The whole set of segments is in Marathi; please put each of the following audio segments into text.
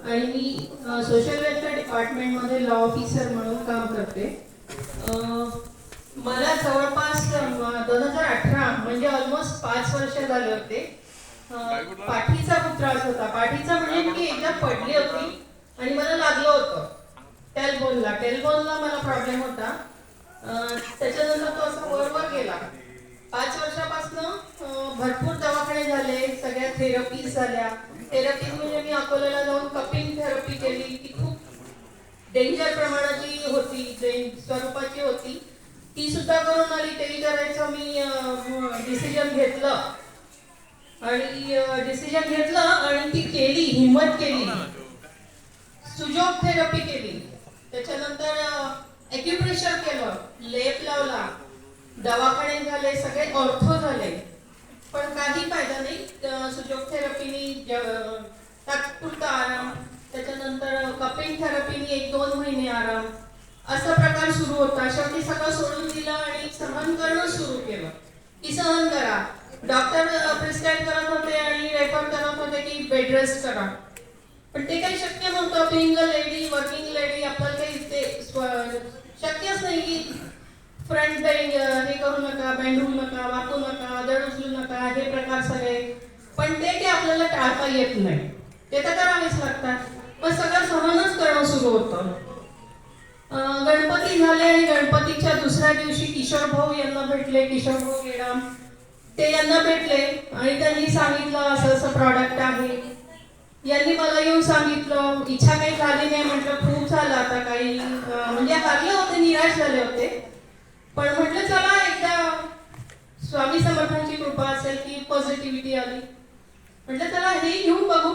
आणि मी सोशल वेलफेअर डिपार्टमेंटमध्ये लॉ ऑफिसर म्हणून काम करते. मला जवळपास 2018 म्हणजे ऑलमोस्ट 5 वर्ष झाले होते. पाठीचा खूप त्रास होता. पाठीचा म्हणजे मी एकदा पडली होती आणि मला लागलं होतं टेलबोनला मला प्रॉब्लेम होता. त्याच्यानंतर तो असा वर गेला. 5 वर्षापासून भरपूर दवाखाने झाले, सगळ्या थेरपीज झाल्या. थेरपीज म्हणजे मी अकोल्याला जाऊन कपिंग थेरपी केली, ती खूप डेंजर प्रमाणाची होती, स्वरूपाची होती. ती सुद्धा करून आली. तेही करायचं मी डिसिजन घेतलं आणि ती केली, हिम्मत केली. सुजोग थेरपी केली, त्याच्यानंतर ॲक्युप्रेशर केलं, लेप लावला, दवाखाने झाले, सगळे ऑर्थो झाले, पण काही फायदा नाही. सुजोग थेरपीनी तात्पुरता आराम, त्याच्यानंतर कपिंग थेरपीनी 1-2 महिने आराम, असा प्रकार सुरू होता. शेवटी सगळं सोडून दिलं आणि सहन करणं सुरू केलं की सहन करा. डॉक्टर प्रिस्क्राईब करत होते आणि रेफर करत होते की बेड रेस्ट करा, पण ते काही शक्य नव्हतं. Being a lady, working lady, आपल्याला काही ते शक्यच नाही की फ्रंट बेंड हे करू नका, बेंड होऊ नका, वाकू नका, दड उचलू नका, हे प्रकार सगळे. पण ते काही आपल्याला टाळता येत नाही, ते तर करावेच लागतात. मग सगळं सहनच करणं सुरू होतं. गणपती झाले आणि गणपतीच्या दुसऱ्या दिवशी किशोर भाऊ यांना भेटले, किशोर भाऊ गेडाम, ते यांना भेटले आणि त्यांनी सांगितलं असं असं प्रॉडक्ट आहे. यांनी मला येऊन सांगितलं, इच्छा काही झाली नाही. म्हटलं खूप झालं आता, काही म्हणजे हरले होते, निराश झाले होते, पण म्हटलं चला एकदा स्वामी समर्थांची कृपा असेल की पॉझिटिव्हिटी आली, म्हटलं चला हे घेऊन बघू.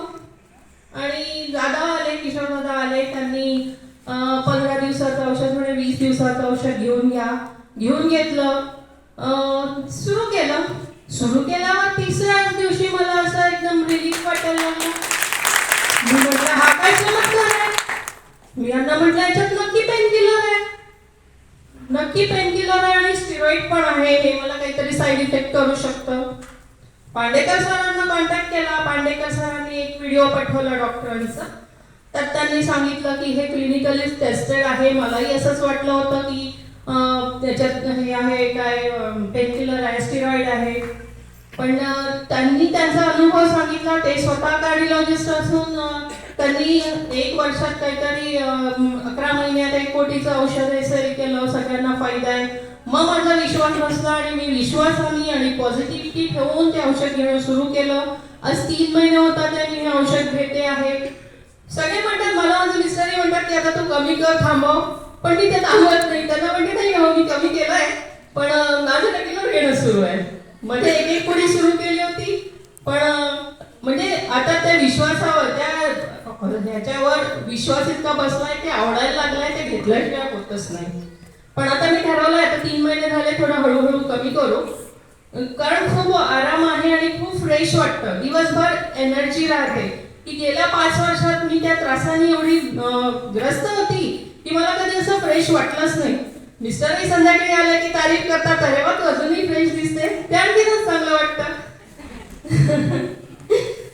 आणि दादा आले, किशोर दादा आले, त्यांनी 15 दिवसाचं औषध म्हणजे 20 दिवसाचं औषध घेऊन घेतलं. सुरू केल्यावर तिसऱ्याच दिवशी मला असं एकदम रिलीफ वाटायला लागलं. मी म्हटलं हा काय चमत्कार आहे. मी यांना म्हटलं याच्यात नक्की पेनकिलर आहे आणि स्टिरॉइड पण आहे, हे मला काहीतरी साईड इफेक्ट करू शकतं. पांडेकर सरांना कॉन्टॅक्ट केला. पांडेकर सरांनी एक व्हिडिओ पाठवला डॉक्टरांचा, तर त्यांनी सांगितलं की हे क्लिनिकली टेस्टेड आहे. मलाही असंच वाटलं होतं की त्याच्यात हे आहे काय, पेनकिलर आहे, स्टिरॉइड आहे, पण त्यांनी त्यांचा अनुभव सांगितला. ते स्वतः कार्डिओलॉजिस्ट असून त्यांनी 1 वर्षात काहीतरी 11 महिन्यात 1 कोटीचं औषध सेल केलं, सगळ्यांना फायदा आहे. मग माझा विश्वास बसला आणि मी विश्वासाने आणि पॉझिटिव्हिटी ठेवून ते औषध घेणं सुरू केलं. आज 3 महिने होतात आणि हे औषध घेते आहे. सगळे म्हणतात, मला माझे मिस्टरही म्हणतात की आता तू कमी कर, थांबव, पण मी ते थांबवत नाही. त्यांना म्हणते नाही हो, मी कमी केलंय, पण माझं रेग्युलर घेणं सुरू आहे. मध्ये 1 पुडी सुरू केली होती, पण म्हणजे आता त्या विश्वासावर, ह्याच्यावर विश्वास इतका बसलाय, ते आवडायला लागलाय, ते घेतल्याशिवाय होतच नाही. पण आता मी ठरवलंय, आता 3 महिने झाले, थोडं हळूहळू कमी करू, कारण खूप आराम आहे आणि खूप फ्रेश वाटतं. दिवसभर एनर्जी राहते. की गेल्या 5 वर्षात मी त्या त्रासाने एवढी ग्रस्त होती की मला कधी असं फ्रेश वाटलंच नाही. मिस्टरही संध्याकाळी आले की तारीफ करतात, अरे वा तू अजूनही फ्रेश दिसते, ते आणखीनच चांगलं वाटतं.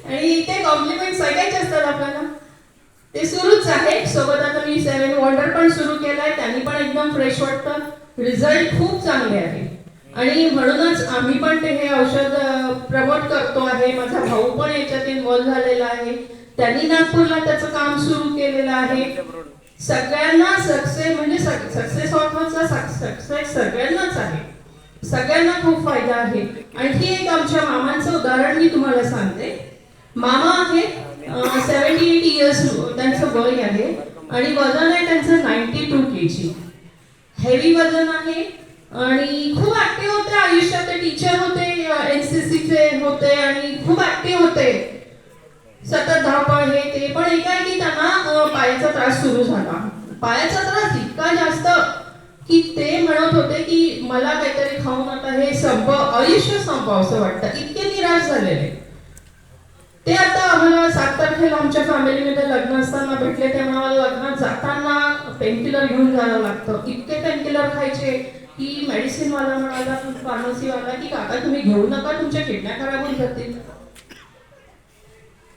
आणि ते कॉम्प्लिमेंट सगळ्याचे असतात आपल्याला. ते सुरूच आहे. सोबत आता मी 7 वंडर पण सुरू केलाय, त्यांनी पण एकदम फ्रेश वाटतं. रिझल्ट खूप चांगले आहे आणि म्हणूनच आम्ही पण ते हे औषध प्रमोट करतो आहे. माझा भाऊ पण याच्यात इन्व्हॉल्व झालेला आहे. त्यांनी नागपूरला त्याचं काम सुरू केलेलं आहे. सगळ्यांना सक्सेस म्हणजे सक्सेस ऑर्थोचा सक्सेस सगळ्यांनाच आहे, सगळ्यांना खूप फायदा आहे. आणखी एक आमच्या मामांचं उदाहरण मी तुम्हाला सांगते. मामा आहे 78 इयर्स त्यांचं वय आहे आणि वजन आहे त्यांचं 92 kg. हेवी वजन आहे आणि खूप ऍक्टिव्ह होते आयुष्यात. ते टीचर होते, NCCचे होते आणि खूप ऍक्टिव्ह होते, सतत धावपळ हे ते. पण एकाएकी त्यांना पायाचा त्रास सुरू झाला. पायाचा त्रास इतका जास्त की ते म्हणत होते की मला काहीतरी खाऊन आता हे आयुष्य संपावं असं वाटतं, इतके निराश झालेले. ते आता आम्हाला 7 तारखेला आमच्या फॅमिलीमध्ये लग्न असताना भेटले. ते म्हणाले लग्नात जाताना पेनकिलर घेऊन जायला लागतं. इतके पेनकिलर खायचे की मेडिसिनवाला म्हणाला, फार्मसीवाला की काका तुम्ही घेऊ नका, तुमच्या किडन्या खराब होऊन जातील.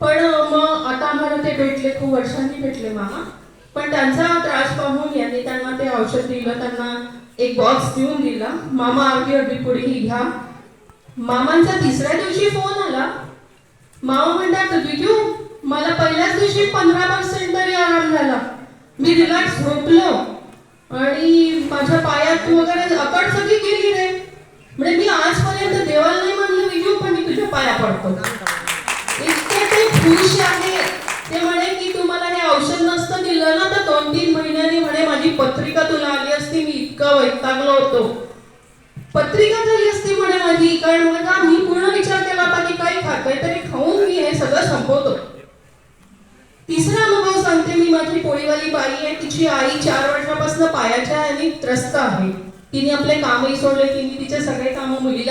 पण मग आता आम्हाला ते भेटले, खूप वर्षांनी भेटले मामा. पण त्यांचा त्रास पाहून यांनी त्यांना ते औषध दिलं, त्यांना एक बॉक्स देऊन दिला. मामा अर्धी अर्धी पुढे ही घ्या. मामांचा तिसऱ्या दिवशी फोन आला. मामा म्हणतात, विजू मला पहिल्याच दिवशी 15% तरी आराम झाला, मी रिलॅक्स झोपलो आणि माझ्या पायात वगैरे अकड सगळी गेली रे. म्हणजे मी आजपर्यंत देवाला नाही म्हणलं विजू, पण मी तुझ्या पाया पडतो. इतके ते खुश आहे. ते म्हणे की तू मला हे औषध नसतं दिलं ना तर 2-3 महिन्यांनी म्हणे माझी पत्रिका तुला आली असती, मी इतका वैतागलो होतो. पत्रिका झाली असती म्हणे माझी, कारण बघा मी पूर्ण विचार केला होता की काही काहीतरी खाऊन मी हे सगळं संपवतो. तिसरा अनुभव सांगते मी. माझी पोळीवाली बाई आहे, तिची आई 4 वर्षापासून पायाच्या आणि त्रस्त आहे. तिने आपले कामही सोडले, तिने तिचे सगळे कामं मुलीला